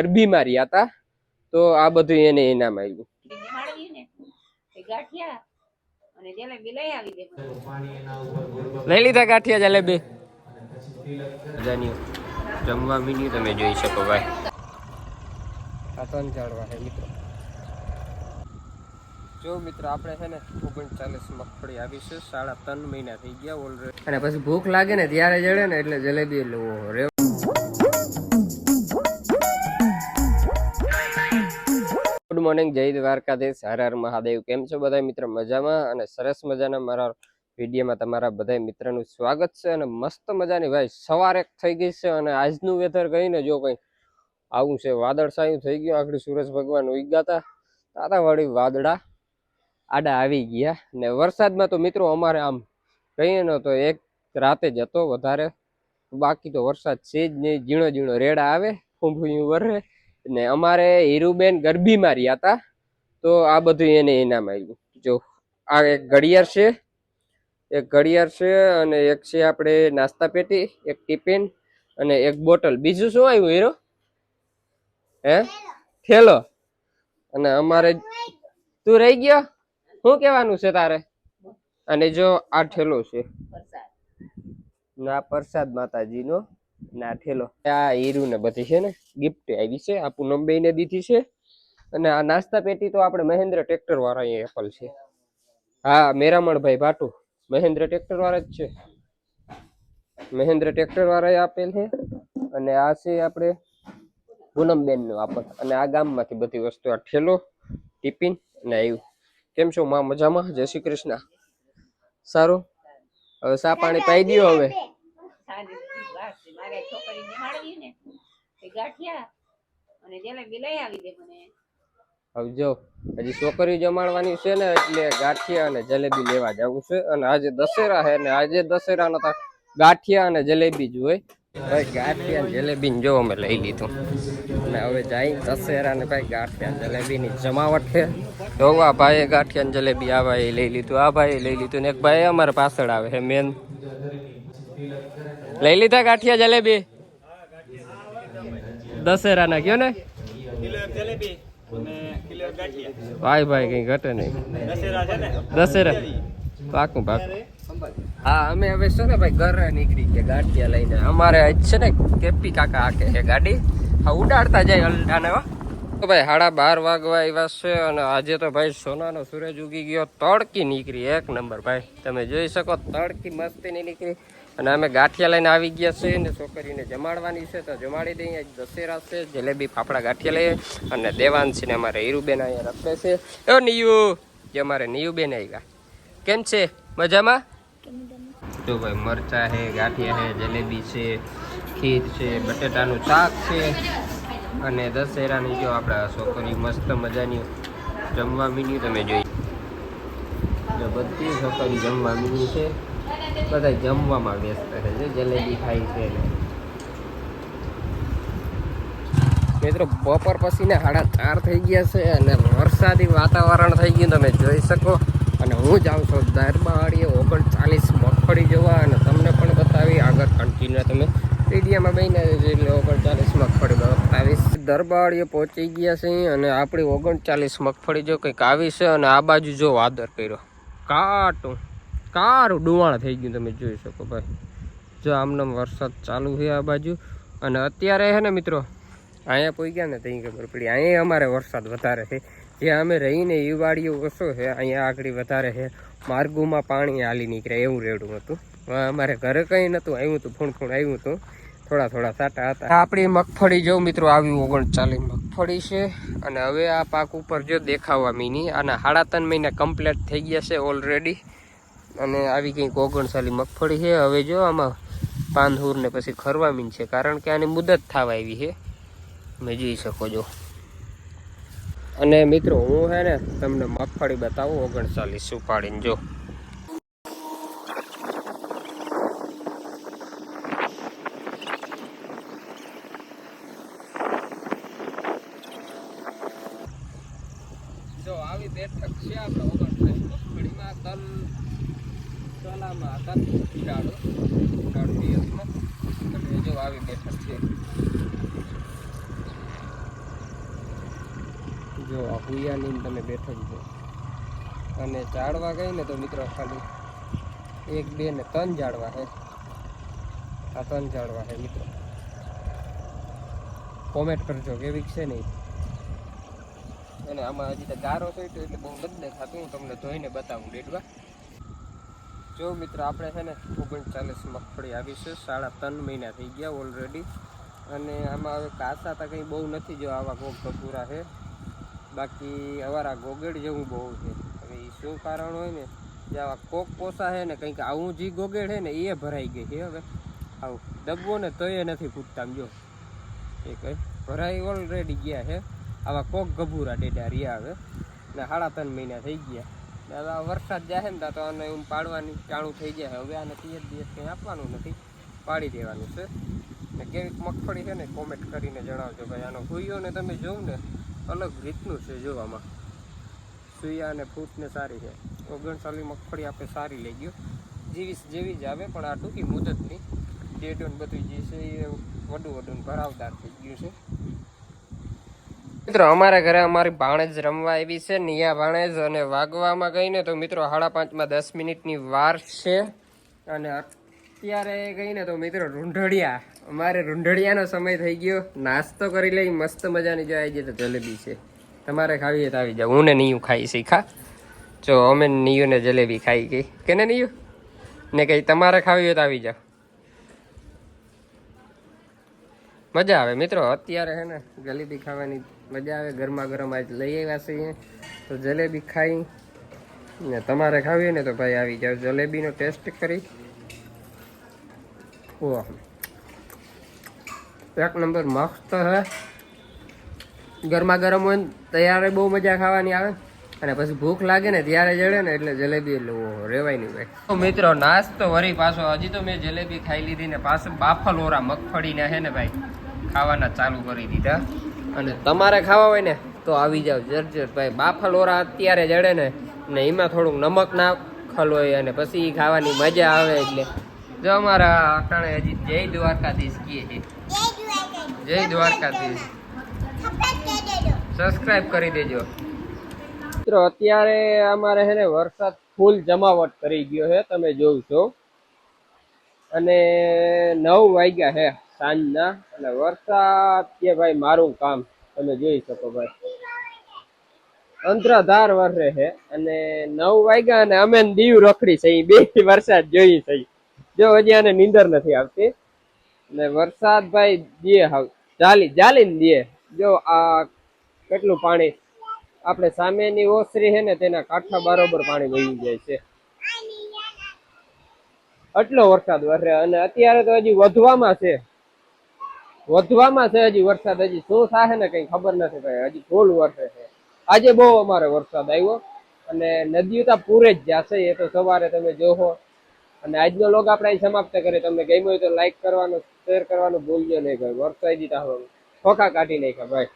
ગરબી માં રહ્યા હતા તો આ બધું એને ઇનામ આવ્યું. લઈ લીધા ગાંઠિયા જલેબી જમવા મીન્યુ તમે જોઈ શકો ભાઈ. આ ત્રણ ઝાડવા છે મિત્રો. જો મિત્રો આપણે છે ને 39 મગફળી આવી છે. 3.5 મહિના થઈ ગયા ઓલરેડી. અને પછી ભૂખ લાગે ને ત્યારે જડે ને એટલે જલેબી લેવો રે. ગુડ મોર્નિંગ, જય દ્વારકાધીશ, હર હર મહાદેવ. કેમ છો બધા મિત્રો? મજામાં અને સરસ મજાના મારા વિડીયોમાં તમારા બધા મિત્રનું સ્વાગત છે. અને મસ્ત મજાની ભાઈ સવારે થઈ ગઈ છે અને આજનું વેધર કહીને જો કઈ આવું છે, વાદળછાયું થઈ ગયું. આખડી સૂરજ ભગવાન ઉગ્યા હતા, તાતા વાળી વાદળા આડા આવી ગયા. ને વરસાદમાં તો મિત્રો અમારે આમ કહીએ ને તો એક રાતે જ હતો વધારે, બાકી તો વરસાદ છે જ નહીં. ઝીણો ઝીણો રેડા આવે, ફૂંફું વરે. ને અમારે હીરુબેન ગરબીમાં રહ્યા હતા તો આ બધું એને ઇનામ આવ્યું. જો આ એક ઘડિયાળ છે, અને એક છે આપણે નાસ્તા પેટી, એક ટિફિન અને એક બોટલ. બીજું શું આવ્યું હીરો? હે થેલો. અને અમારે તું રહી ગયો, શું કેવાનું છે તારે? અને જો આ ઠેલો છે ના પ્રસાદ માતાજી નો ના ઠેલો. આ હીરુ ને બધી છે ને ગિફ્ટ આવી છે, આ પૂનમબેન ને દીધી છે. અને આ નાસ્તા પેટી તો આપણે મહેન્દ્ર ટ્રેક્ટર વાળા અહીં એપલ છે. હા, મેરામણભાઈ ભાટુ મહેન્દ્ર ટ્રેક્ટર વાળા જ છે. મહેન્દ્ર ટ્રેક્ટર વાળા આપેલ છે. અને આ છે આપણે પૂનમબેન નું આપેલ. અને આ ગામમાંથી બધી વસ્તુ, આ ઠેલો, ટિફિન ને આવ્યું. કેમ છો માં? મજામાં? જય શ્રી કૃષ્ણ. સારું, હવે સા પાણી પાઈ દો. હવે જો હજી છોકરી જમાડવાની છે ને, એટલે ગાંઠિયા અને જલેબી લેવા જવું છે. અને આજે દશેરા છે ને આજે દશેરા નો ગાંઠિયા અને જલેબી જ હોય ભાઈ. ગાંઠિયા અને જલેબી જો અમે લઈ લીધું. અને હવે જાય દશેરા ને ભાઈ ગાંઠિયા જલેબી ની જમાવટ છે. તો આ ભાઈ ગાંઠિયા ને જલેબી આ ભાઈ લઈ લીધું, આ ભાઈ લઈ લીધું, ને એક ભાઈ અમારે પાછળ આવે છે મેન. લઈ લીધા ગાંઠિયા જલેબી દશેરા ના કયો ને ભાઈ ભાઈ કઈ ઘટે નહીં. દશેરા પાકું પાકું. હા, અમે હવે છે ને ભાઈ ઘરે નીકળી ગયા ગાંઠિયા લઈને. અમારે છે ને કેપી કાકા આકે છે ગાડી, હા ઉડાડતા જાય અલડાને. તો ભાઈ 12:30 વાગવા આવ્યા છે. અને આજે તો ભાઈ સોનાનો સૂરજ ઉગી ગયો, તડકી નીકળી એક નંબર ભાઈ. તમે જોઈ શકો તડકી મસ્તી ની નીકળી. અને અમે ગાંઠિયા લઈને આવી ગયા છે ને છોકરીને જમાડવાની છે તો જમાડી દઈએ. દશેરા છે, જલેબી ફાફડા ગાંઠિયા લઈએ. અને દેવાંશી ને અમારે હીરુબેન અહીંયા રખડે છે. ઓ નિયુ, જે અમારે નિયુબેન આવ્યા. કેમ છે? મજામાં? જો ભાઈ મરચા છે, ગાંઠિયા છે, જલેબી છે, ખીર છે, બટેટાનું શાક છે. અને દશેરાની જો આપણા છોકરી મસ્ત મજાની જમવા મીન્યુ તમે જોઈ. જો બધી છોકરી જમવા મીન્યુ છે, બધા જમવામાં વ્યસ્ત છે. જલેબી ખાઈ છે મિત્રો. બપોર પછી ને 4:30 થઈ ગયા છે અને વરસાદી વાતાવરણ થઈ ગયું તમે જોઈ શકો. અને હું જાઉં છું દરબારીએ 39 મગફળી જોવા, અને તમને પણ બતાવી આગળ કન્ટિન્યુ તમે વિડીયોમાં બહીને એટલે 39 મગફળી બતાવીશ. દરબારીએ પહોંચી ગયા છે અને આપણી 39 મગફળી જો કંઈક આવી છે. અને આ બાજુ જો વાદર કર્યો, કારું ડુવાણ થઈ ગયું તમે જોઈ શકો ભાઈ. જો આમને વરસાદ ચાલુ છે આ બાજુ. અને અત્યારે છે ને મિત્રો અહીંયા પોઈ ગયા ને ત્યાં ખબર પડી અહીંયા અમારે વરસાદ વધારે છે. જ્યાં અમે રહીને એ વાડીઓ ઓછો છે, અહીંયા આગળ વધારે છે. માર્ગોમાં પાણી હાલી નીકળે એવું રેડું હતું. અમારે ઘરે કંઈ નહોતું આવ્યું હતું, ફૂણ આવ્યું હતું, થોડા સાટા હતા. આપણી મગફળી જો મિત્રો આવી 39 મગફળી છે. અને હવે આ પાક ઉપર જો દેખાવા મીની આના 3.5 મહિના કમ્પ્લીટ થઈ ગયા છે ઓલરેડી. અને આવી કંઈક 39 મગફળી છે. હવે જો આમાં પાંદહૂર ને પછી ખરવા મીન છે, કારણ કે આની મુદત થવા આવી છે, તમે જોઈ શકો છો. અને મિત્રો હું છે ને તમને મગફળી બતાવું 39 ઉપાડીને. જો આવી બેઠક છે આપણે 39 મગફળીમાં. તલામાં હતા ઉડાડો દિવસમાં. અને જો આવી બેઠક છે. જો આ હુયાની તમે બેઠો છો અને ઝાડવા ગઈ ને તો મિત્રો ખાલી 1 2 ને 3 ઝાડવા છે. આ 3 ઝાડવા છે મિત્રો. કોમેન્ટ કરજો કેવી છે નહીં. અને આમાં હજી તો ગારો છે એટલે બહુ નથી દેખાતું. હું તમને ધોઈને બતાવું ડેડવા. જો મિત્રો આપણે છે ને 39 મગફળી આવી છે. 3.5 મહિના થઈ ગયા ઓલરેડી. અને આમાં હવે કાસા તો કંઈ બહુ નથી. જો આવા કોક કપૂરા છે, બાકી અવારા ગોગેડ જેવું બહુ છે. હવે એ શું કારણ હોય ને, જે આવા કોક પોસા છે ને કંઈક આવું જે ગોગેડ છે ને એ ભરાઈ ગઈ છે. હવે આવું ડબ્બો ને તો એ નથી ફૂટતા. જો એ કંઈ ભરાઈ ઓલરેડી ગયા છે. આવા કોક ગભૂરા ડેડા રહ્યા હવે ને 3.5 મહિના થઈ ગયા. હવે આ વરસાદ જાય ને તો આને એમ પાડવાની ચાણું થઈ જાય. હવે આને 30 દિવસ કંઈ આપવાનું નથી, પાડી દેવાનું છે. ને કેવી મગફળી છે ને કોમેન્ટ કરીને જણાવજો ભાઈ. આનો હુઈયો ને તમે જોઉં ને અલગ રીતનું છે જોવામાં. સુઈયા અને ફૂટને સારી છે. 39 મગફળી આપણે સારી લઈ ગયો. જેવી જ આવે પણ આ ટૂંકી મુદતની ડેટોન બધું જે છે એ વડું ભરાવદાર થઈ ગયું છે. મિત્રો અમારા ઘરે અમારી ભાણેજ રમવા આવી છે, નિયા ભાણેજ. અને વાગવામાં ગઈને તો મિત્રો 5:30 10 મિનિટની વાર છે. અને અત્યારે ગઈને તો મિત્રો રૂંઢળિયા, અમારે રૂંઢળિયાનો સમય થઈ ગયો. નાસ્તો કરી લઈ મસ્ત મજાની. જો આવી જાય તો જલેબી છે. તમારે ખાવી હોય તો આવી જાવ. હું ને નિયું ખાઈ શીખા. જો અમે નિયું ને જલેબી ખાઈ ગઈ કે ને નિયું ને કઈ તમારે ખાવી હોય તો આવી જાવ. મજા આવે મિત્રો. અત્યારે છે ને જલેબી ખાવાની મજા આવે. ગરમા ગરમ આજ લઈ આવ્યા છીએ તો જલેબી ખાઈ. ને તમારે ખાવી હોય ને તો ભાઈ આવી જાવ, જલેબીનો ટેસ્ટ કરી. ઓહ, 1 નંબર મસ્ત છે. ગરમા ગરમ હોય ને ત્યારે બહુ મજા ખાવાની આવે. અને પછી ભૂખ લાગે ને ત્યારે જડે ને એટલે જલેબી એટલે રેવાય નહીં ભાઈ. તો મિત્રો નાસ્તો વરી પાછો હજી તો મેં જલેબી ખાઈ લીધી ને પાછું બાફલોરા મગફળીના છે ને ભાઈ ખાવાના ચાલુ કરી દીધા. અને તમારે ખાવા હોય ને તો આવી જાવ જર્જર ભાઈ. બાફલોરા અત્યારે જડે ને એમાં થોડુંક નમક નાખેલ હોય અને પછી ખાવાની મજા આવે. એટલે જો અમારા અટાણે હજી જય દ્વારકાધીશ કીએ છે. જય દ્વારકાધીશ. સબસ્ક્રાઇબ કરી દેજો મિત્રો. અત્યારે અમારે છે ને વરસાદ ફૂલ જમાવટ કરી ગયો છે, તમે જોવ છો. અને 9 વાગ્યા છે સાંજના. અને વરસાદ કે ભાઈ મારું કામ તમે જોઈ શકો ભાઈ. અંતરાધાર વરસે છે. અને 9 વાગ્યા અને અમે દીવ રખડી છે. બે વરસાદ જોઈ છે. જો હજી આને નીંદર નથી આવતી. ને વરસાદ ભાઈ દે જાલીને દે. જો આ કેટલું પાણી આપણે સામેની ઓસરી છે ને તેના કાંઠા બરોબર પાણી વહી જાય છે. આટલો વરસાદ વરસે. અને અત્યારે તો હજી વધવામાં છે હજી વરસાદ. હજી શું થાય ને કઈ ખબર નથી ભાઈ. હજી ફૂલ વરસે છે. આજે બહુ અમારે વરસાદ આવ્યો. અને નદીઓ તો પૂરે જ જશે એ તો સવારે તમે જોશો. અને આજનો લોગ આપણે અહીં સમાપ્ત કરીએ. તમને ગમ્યો હોય તો લાઈક કરવાનું, શેર કરવાનું ભૂલજો નહીં ભાઈ. વરસાદી ખોખા કાઢી નાખ્યા ભાઈ.